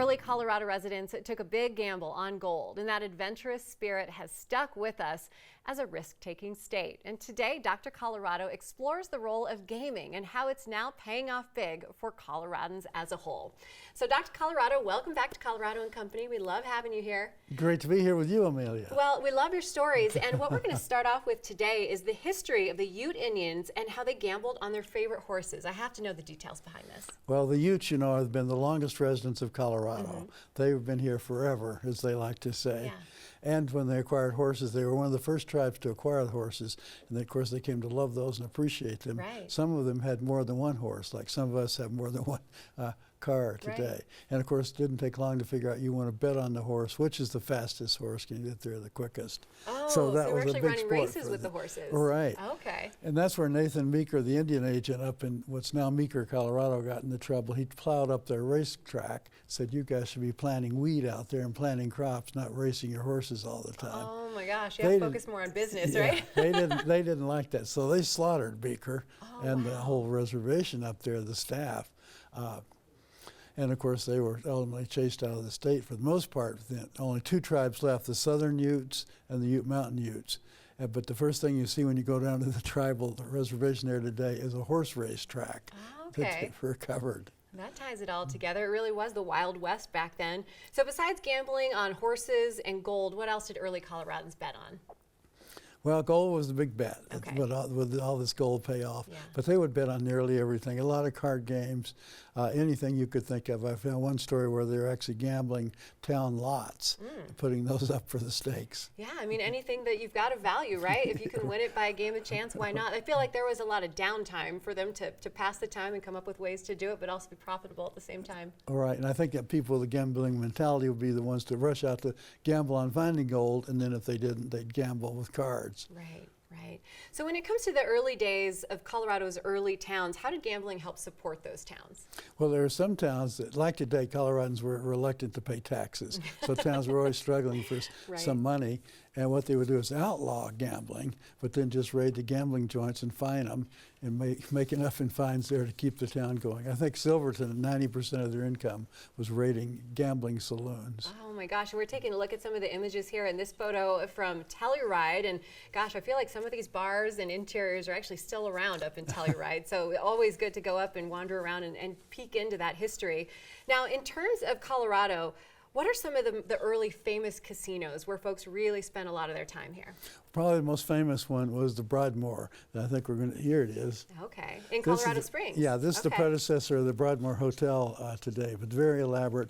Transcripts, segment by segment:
early Colorado residents took a big gamble on gold, and that adventurous spirit has stuck with us as a risk-taking state. And today, Dr. Colorado explores the role of gaming and how it's now paying off big for Coloradans as a whole. So, Dr. Colorado, welcome back to Colorado & Company. We love having you here. Great to be here with you, Amelia. Well, we love your stories, and what we're going to start off with today is the history of the Ute Indians and how they gambled on their favorite horses. I have to know the details behind this. Well, the Utes, you know, have been the longest residents of Colorado. They've been here forever, as they like to say. Yeah. And when they acquired horses, they were one of the first tribes to acquire the horses. And of course, they came to love those and appreciate them. Right. Some of them had more than one horse, like some of us have more than one car today. Right. And of course, it didn't take long to figure out you want to bet on the horse, which is the fastest horse, can you get there the quickest. Oh, so that we're was actually a big running sport races with the horses. Right. Okay. And that's where Nathan Meeker, the Indian agent up in what's now Meeker, Colorado, got into trouble. He plowed up their racetrack, said you guys should be planting wheat out there and planting crops, not racing your horses all the time. Oh my gosh, you have to focus more on business, right? they didn't like that, so they slaughtered Meeker and the whole reservation up there, the staff. And of course, they were ultimately chased out of the state for the most part. Only two tribes left, the Southern Utes and the Ute Mountain Utes. But the first thing you see when you go down to the reservation there today is a horse race track that's recovered. That ties it all together. It really was the Wild West back then. So besides gambling on horses and gold, what else did early Coloradans bet on? Well, gold was the big bet. Okay. Would all this gold pay off? Yeah. But they would bet on nearly everything. A lot of card games, anything you could think of. I found one story where they were actually gambling town lots, putting those up for the stakes. Yeah, I mean, anything that you've got of value, right? If you can win it by a game of chance, why not? I feel like there was a lot of downtime for them to pass the time and come up with ways to do it, but also be profitable at the same time. All right, and I think that people with a gambling mentality would be the ones to rush out to gamble on finding gold, and then if they didn't, they'd gamble with cards. Right, right. So when it comes to the early days of Colorado's early towns, how did gambling help support those towns? Well, there are some towns that, like today, Coloradans were reluctant to pay taxes. So towns were always struggling for some money. And what they would do is outlaw gambling, but then just raid the gambling joints and fine them and make enough in fines there to keep the town going. I think Silverton, 90% of their income was raiding gambling saloons. Oh my gosh, and we're taking a look at some of the images here in this photo from Telluride. And gosh, I feel like some of these bars and interiors are actually still around up in Telluride. So always good to go up and wander around and peek into that history. Now, in terms of Colorado, what are some of the early famous casinos where folks really spent a lot of their time here? Probably the most famous one was the Broadmoor. I think we're going to, here it is. Okay, in Colorado Springs. Yeah, this is the predecessor of the Broadmoor Hotel today, but very elaborate.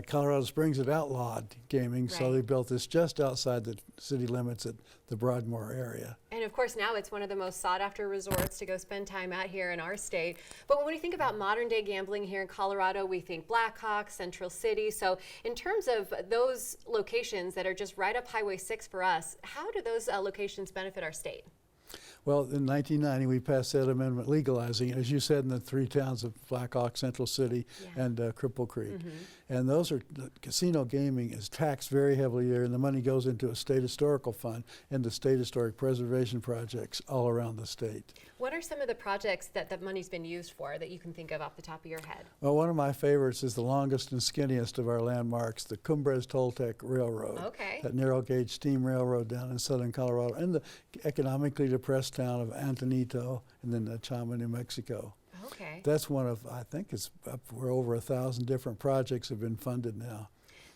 Colorado Springs had outlawed gaming, so they built this just outside the city limits at the Broadmoor area. And of course now it's one of the most sought after resorts to go spend time at here in our state. But when we think about modern day gambling here in Colorado, we think Blackhawk, Central City. So in terms of those locations that are just right up Highway 6 for us, how do those locations benefit our state? Well, in 1990, we passed that amendment legalizing it, as you said, in the three towns of Black Hawk, Central City, and Cripple Creek. And those are, casino gaming is taxed very heavily there, and the money goes into a state historical fund and the state historic preservation projects all around the state. What are some of the projects that that money's been used for that you can think of off the top of your head? Well, one of my favorites is the longest and skinniest of our landmarks, the Cumbres-Toltec Railroad. Okay. That narrow gauge steam railroad down in southern Colorado, and the economically depressed town of Antonito, and then Chama, New Mexico. Okay. That's one of, I think it's up where over 1,000 different projects have been funded now.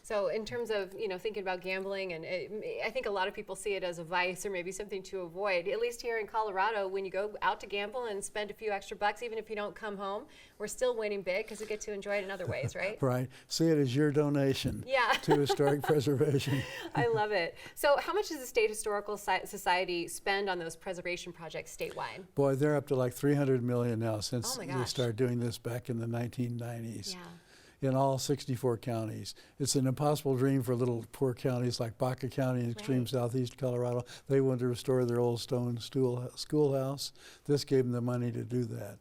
So in terms of, you know, thinking about gambling, and I think a lot of people see it as a vice or maybe something to avoid. At least here in Colorado, when you go out to gamble and spend a few extra bucks, even if you don't come home, we're still winning big because we get to enjoy it in other ways, right? Right. See it as your donation to historic preservation. I love it. So how much does the State Historical Society spend on those preservation projects statewide? Boy, they're up to like $300 million now since they started doing this back in the 1990s. Yeah. In all 64 counties. It's an impossible dream for little poor counties like Baca County in extreme southeast Colorado. They wanted to restore their old stone schoolhouse. This gave them the money to do that.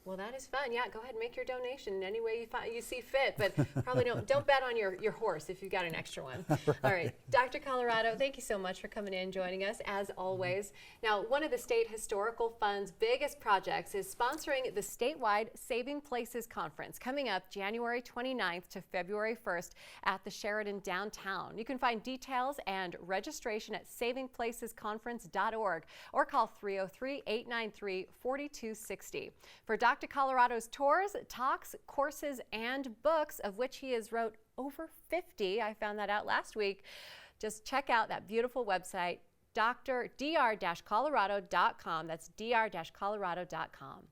Well, that is fun. Yeah, go ahead and make your donation in any way you see fit, but probably don't bet on your horse if you've got an extra one. All right, Dr. Colorado, thank you so much for coming in and joining us, as always. Now, one of the State Historical Fund's biggest projects is sponsoring the statewide Saving Places Conference coming up January 29th to February 1st at the Sheridan downtown. You can find details and registration at savingplacesconference.org or call 303-893-4260. For Dr. Colorado's tours, talks, courses, and books, of which he has wrote over 50, I found that out last week, just check out that beautiful website, dr-colorado.com. That's dr-colorado.com.